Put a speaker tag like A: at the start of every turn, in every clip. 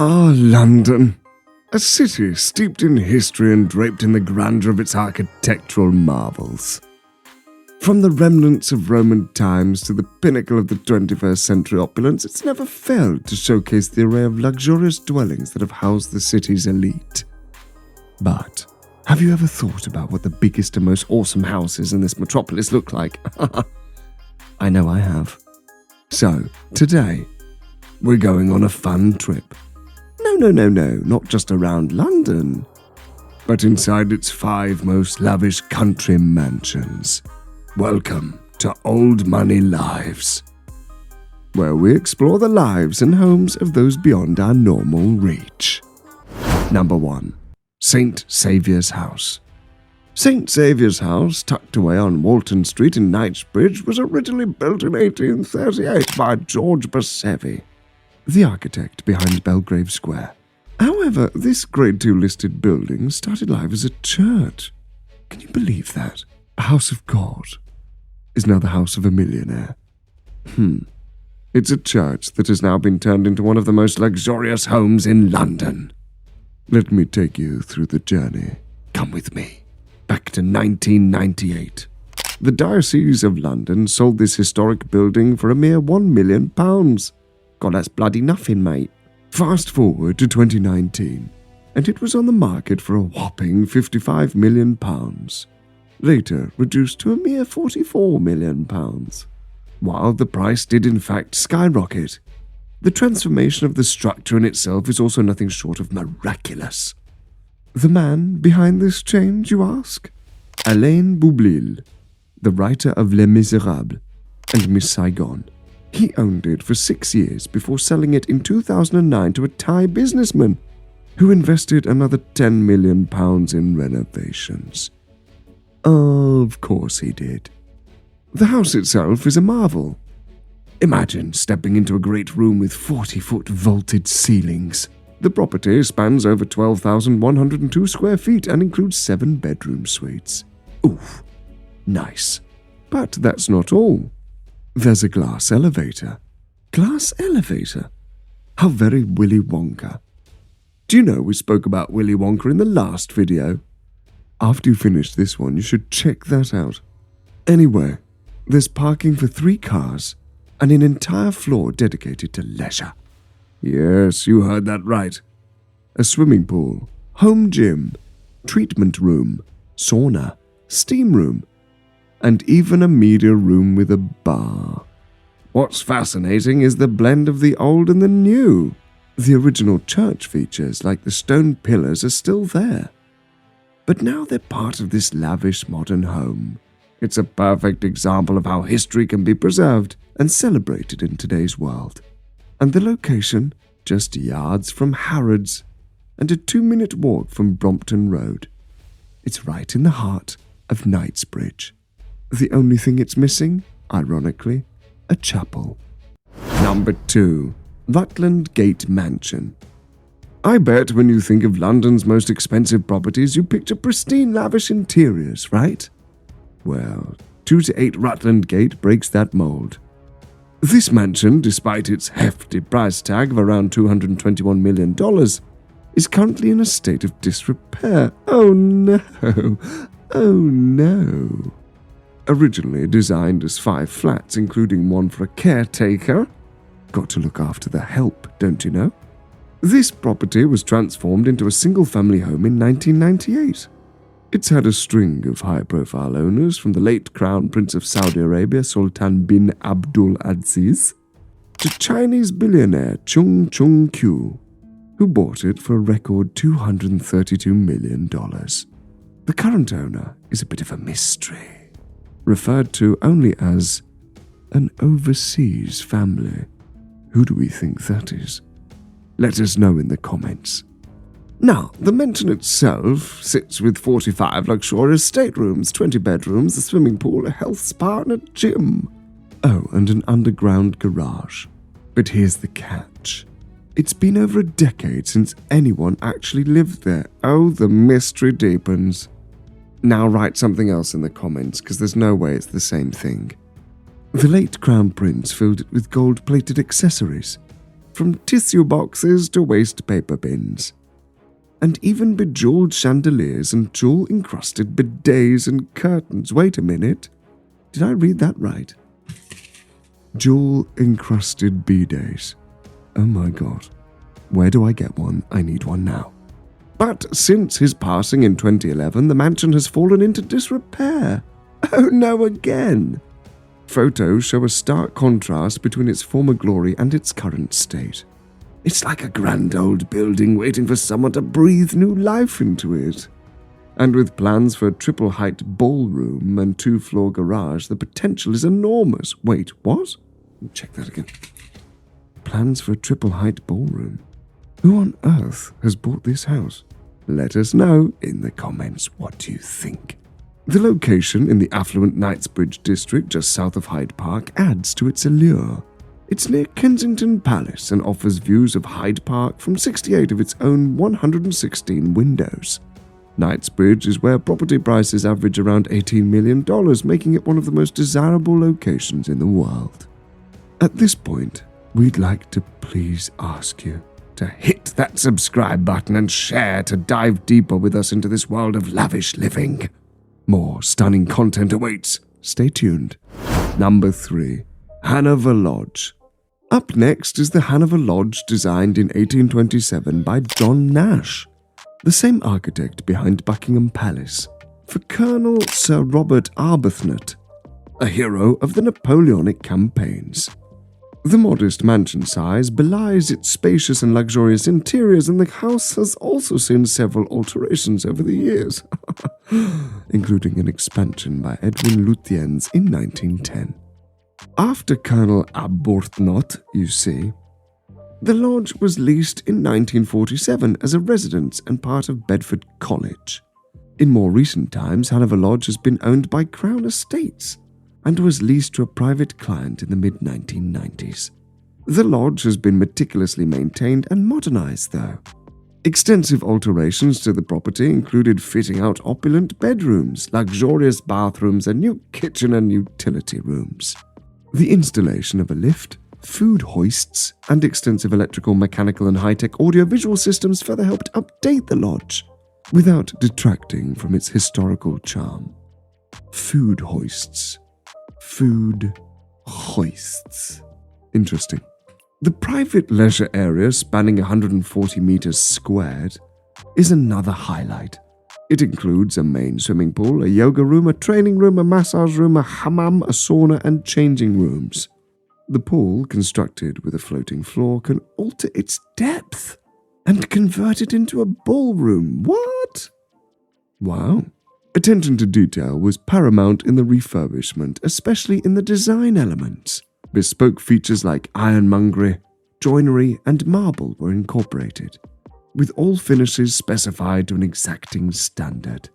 A: Ah, London. A city steeped in history and draped in the grandeur of its architectural marvels. From the remnants of Roman times to the pinnacle of the 21st century opulence, it's never failed to showcase the array of luxurious dwellings that have housed the city's elite. But have you ever thought about what the biggest and most awesome houses in this metropolis look like? I know I have. So, today, we're going on a fun trip. No, not just around London, but inside its 5 most lavish country mansions. Welcome to Old Money Lives, where we explore the lives and homes of those beyond our normal reach. Number 1. St. Saviour's House. St. Saviour's House, tucked away on Walton Street in Knightsbridge, was originally built in 1838 by George Bassevi, the architect behind Belgrave Square. However, this Grade 2 listed building started life as a church. Can you believe that? A house of God is now the house of a millionaire. It's a church that has now been turned into one of the most luxurious homes in London. Let me take you through the journey. Come with me. Back to 1998. The Diocese of London sold this historic building for a mere £1 million. God, that's bloody nothing, mate. Fast forward to 2019, and it was on the market for a whopping £55 million. Later reduced to a mere £44 million. While the price did in fact skyrocket, the transformation of the structure in itself is also nothing short of miraculous. The man behind this change, you ask? Alain Boublil, the writer of Les Miserables and Miss Saigon. He owned it for 6 years before selling it in 2009 to a Thai businessman who invested another £10 million in renovations. Of course he did. The house itself is a marvel. Imagine stepping into a great room with 40-foot vaulted ceilings. The property spans over 12,102 square feet and includes 7 bedroom suites. Oof, nice. But that's not all. There's a glass elevator. Glass elevator? How very Willy Wonka. Do you know we spoke about Willy Wonka in the last video? After you finish this one, you should check that out. Anyway, there's parking for 3 cars and an entire floor dedicated to leisure. Yes, you heard that right. A swimming pool, home gym, treatment room, sauna, steam room, and even a media room with a bar. What's fascinating is the blend of the old and the new. The original church features, like the stone pillars, are still there. But now they're part of this lavish modern home. It's a perfect example of how history can be preserved and celebrated in today's world. And the location, just yards from Harrods and a 2-minute walk from Brompton Road. It's right in the heart of Knightsbridge. The only thing it's missing, ironically, a chapel. Number 2. Rutland Gate Mansion. I bet when you think of London's most expensive properties, you picture pristine, lavish interiors, right? Well, 2-8 Rutland Gate breaks that mold. This mansion, despite its hefty price tag of around $221 million, is currently in a state of disrepair. Oh no! Oh no! Originally designed as 5 flats, including one for a caretaker. Got to look after the help, don't you know? This property was transformed into a single-family home in 1998. It's had a string of high-profile owners, from the late Crown Prince of Saudi Arabia Sultan bin Abdul Aziz to Chinese billionaire Chung Chung-kyu, who bought it for a record $232 million. The current owner is a bit of a mystery, referred to only as an overseas family. Who do we think that is? Let us know in the comments. Now, the mansion itself sits with 45 luxurious staterooms, 20 bedrooms, a swimming pool, a health spa, and a gym. Oh, and an underground garage. But here's the catch. It's been over a decade since anyone actually lived there. Oh, the mystery deepens. Now write something else in the comments, because there's no way it's the same thing. The late Crown Prince filled it with gold-plated accessories, from tissue boxes to waste paper bins. And even bejeweled chandeliers and jewel-encrusted bidets and curtains. Wait a minute. Did I read that right? Jewel-encrusted bidets. Oh my god. Where do I get one? I need one now. But since his passing in 2011, the mansion has fallen into disrepair. Oh no, again. Photos show a stark contrast between its former glory and its current state. It's like a grand old building waiting for someone to breathe new life into it. And with plans for a triple-height ballroom and 2-floor garage, the potential is enormous. Wait, what? Check that again. Plans for a triple-height ballroom. Who on earth has bought this house? Let us know in the comments. What do you think? The location in the affluent Knightsbridge district just south of Hyde Park adds to its allure. It's near Kensington Palace and offers views of Hyde Park from 68 of its own 116 windows. Knightsbridge is where property prices average around $18 million, making it one of the most desirable locations in the world. At this point, we'd like to please ask you to hit that subscribe button and share to dive deeper with us into this world of lavish living. More stunning content awaits. Stay tuned. Number 3. Hana Lodge. Up next is the Hana Lodge, designed in 1827 by John Nash, the same architect behind Buckingham Palace, for Colonel Sir Robert Arbuthnot, a hero of the Napoleonic campaigns. The modest mansion size belies its spacious and luxurious interiors, and the house has also seen several alterations over the years, including an expansion by Edwin Lutyens in 1910. After Colonel Arbuthnot, you see, the lodge was leased in 1947 as a residence and part of Bedford College. In more recent times, Hana Lodge has been owned by Crown Estates and was leased to a private client in the mid-1990s. The lodge has been meticulously maintained and modernized, though. Extensive alterations to the property included fitting out opulent bedrooms, luxurious bathrooms, a new kitchen and utility rooms. The installation of a lift, food hoists, and extensive electrical, mechanical, and high-tech audio-visual systems further helped update the lodge, without detracting from its historical charm. Food hoists. Food hoists. Interesting. The private leisure area, spanning 140 meters squared, is another highlight. It includes a main swimming pool, a yoga room, a training room, a massage room, a hammam, a sauna, and changing rooms. The pool, constructed with a floating floor, can alter its depth and convert it into a ballroom. What? Wow. Attention to detail was paramount in the refurbishment, especially in the design elements. Bespoke features like ironmongery, joinery, and marble were incorporated, with all finishes specified to an exacting standard.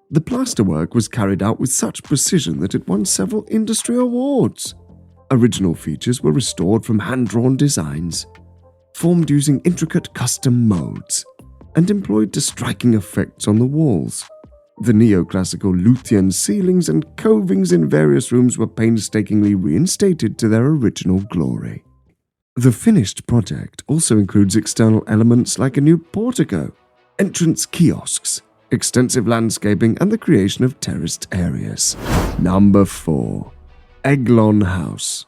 A: The plasterwork was carried out with such precision that it won several industry awards. Original features were restored from hand-drawn designs, formed using intricate custom molds, and employed to striking effects on the walls. The neoclassical Lutyens ceilings and covings in various rooms were painstakingly reinstated to their original glory. The finished project also includes external elements like a new portico, entrance kiosks, extensive landscaping, and the creation of terraced areas. Number 4. Egon House.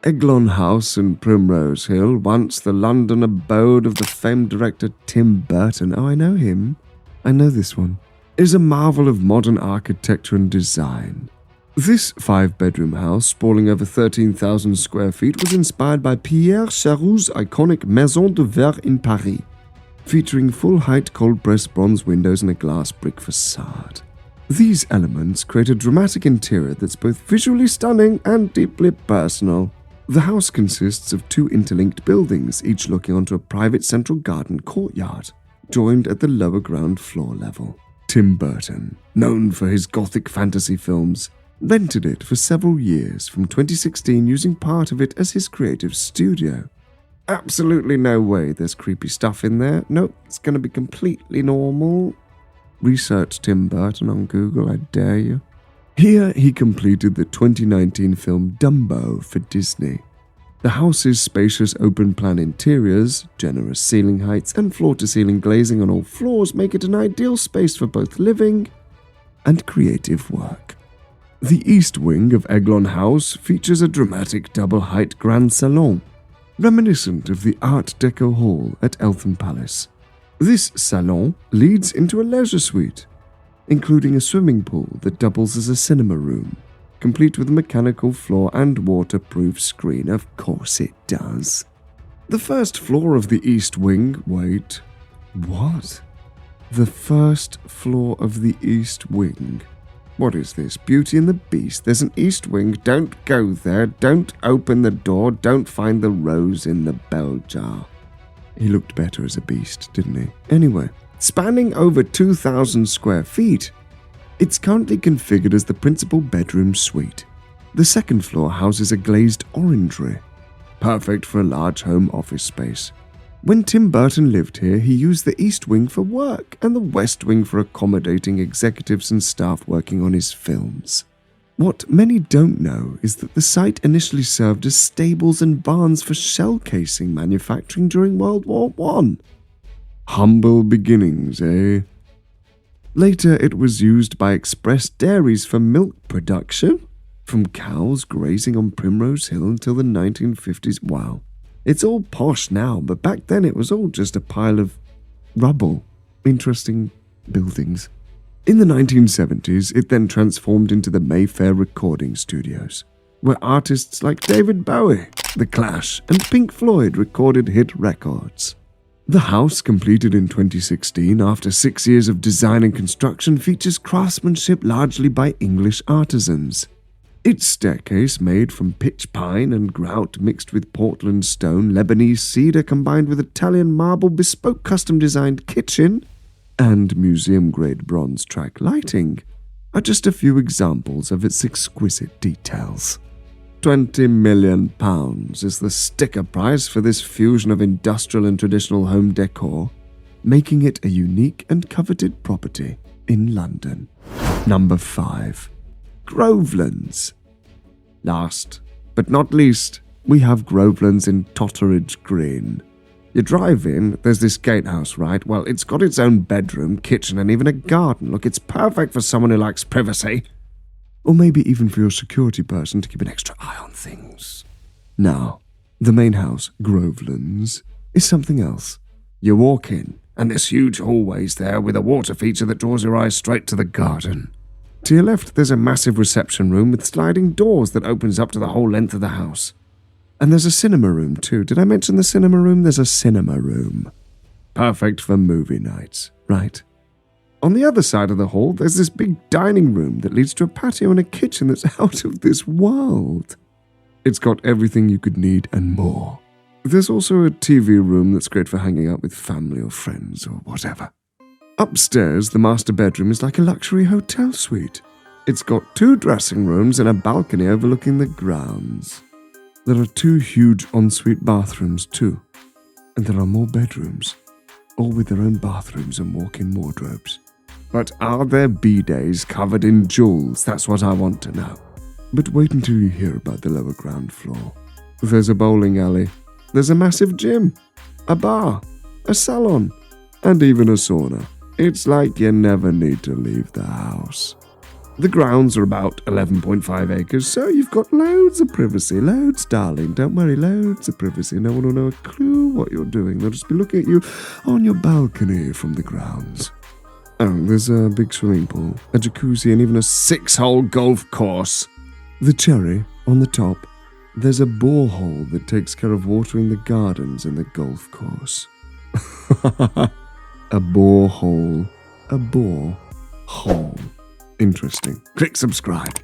A: Egon House in Primrose Hill, once the London abode of the famed director Tim Burton. Oh, I know him. I know this one. Is a marvel of modern architecture and design. This 5-bedroom house, sprawling over 13,000 square feet, was inspired by Pierre Charouz's iconic Maison de Verre in Paris, featuring full-height cold-pressed bronze windows and a glass brick facade. These elements create a dramatic interior that's both visually stunning and deeply personal. The house consists of 2 interlinked buildings, each looking onto a private central garden courtyard, joined at the lower ground floor level. Tim Burton, known for his gothic fantasy films, rented it for several years from 2016, using part of it as his creative studio. Absolutely no way there's creepy stuff in there. Nope, it's going to be completely normal. Research Tim Burton on Google, I dare you. Here he completed the 2019 film Dumbo for Disney. The house's spacious open-plan interiors, generous ceiling heights, and floor-to-ceiling glazing on all floors make it an ideal space for both living and creative work. The east wing of Egon House features a dramatic double-height grand salon, reminiscent of the Art Deco hall at Eltham Palace. This salon leads into a leisure suite, including a swimming pool that doubles as a cinema room, complete with a mechanical floor and waterproof screen. Of course it does. The first floor of the east wing... Wait, what? The first floor of the east wing? What is this? Beauty and the Beast? There's an east wing. Don't go there. Don't open the door. Don't find the rose in the bell jar. He looked better as a beast, didn't he? Anyway, spanning over 2,000 square feet, it's currently configured as the principal bedroom suite. The second floor houses a glazed orangery, perfect for a large home office space. When Tim Burton lived here, he used the east wing for work and the west wing for accommodating executives and staff working on his films. What many don't know is that the site initially served as stables and barns for shell casing manufacturing during World War I. Humble beginnings, eh? Later, it was used by express dairies for milk production, from cows grazing on Primrose Hill until the 1950s. Wow. It's all posh now, but back then it was all just a pile of rubble. Interesting buildings. In the 1970s, it then transformed into the Mayfair Recording Studios, where artists like David Bowie, The Clash, and Pink Floyd recorded hit records. The house, completed in 2016 after 6 years of design and construction, features craftsmanship largely by English artisans. Its staircase, made from pitch pine and grout mixed with Portland stone, Lebanese cedar combined with Italian marble, bespoke custom-designed kitchen, and museum-grade bronze track lighting, are just a few examples of its exquisite details. £20 million is the sticker price for this fusion of industrial and traditional home decor, making it a unique and coveted property in London. Number 5. Grovelands. Last, but not least, we have Grovelands in Totteridge Green. You drive in, there's this gatehouse, right? Well, it's got its own bedroom, kitchen, and even a garden. Look, it's perfect for someone who likes privacy. Or maybe even for your security person to keep an extra eye on things. Now, the main house, Grovelands, is something else. You walk in, and there's huge hallways there with a water feature that draws your eyes straight to the garden. To your left, there's a massive reception room with sliding doors that opens up to the whole length of the house. And there's a cinema room too. Did I mention the cinema room? There's a cinema room. Perfect for movie nights, right? On the other side of the hall, there's this big dining room that leads to a patio and a kitchen that's out of this world. It's got everything you could need and more. There's also a TV room that's great for hanging out with family or friends or whatever. Upstairs, the master bedroom is like a luxury hotel suite. It's got 2 dressing rooms and a balcony overlooking the grounds. There are 2 huge ensuite bathrooms too, and there are more bedrooms, all with their own bathrooms and walk-in wardrobes. But are there bidets covered in jewels? That's what I want to know. But wait until you hear about the lower ground floor. There's a bowling alley, there's a massive gym, a bar, a salon, and even a sauna. It's like you never need to leave the house. The grounds are about 11.5 acres, so you've got loads of privacy. Loads, darling. Don't worry, loads of privacy. No one will know a clue what you're doing. They'll just be looking at you on your balcony from the grounds. Oh, there's a big swimming pool, a jacuzzi, and even a 6-hole golf course. The cherry, on the top, there's a borehole that takes care of watering the gardens and the golf course. A borehole. A borehole. Interesting. Click subscribe.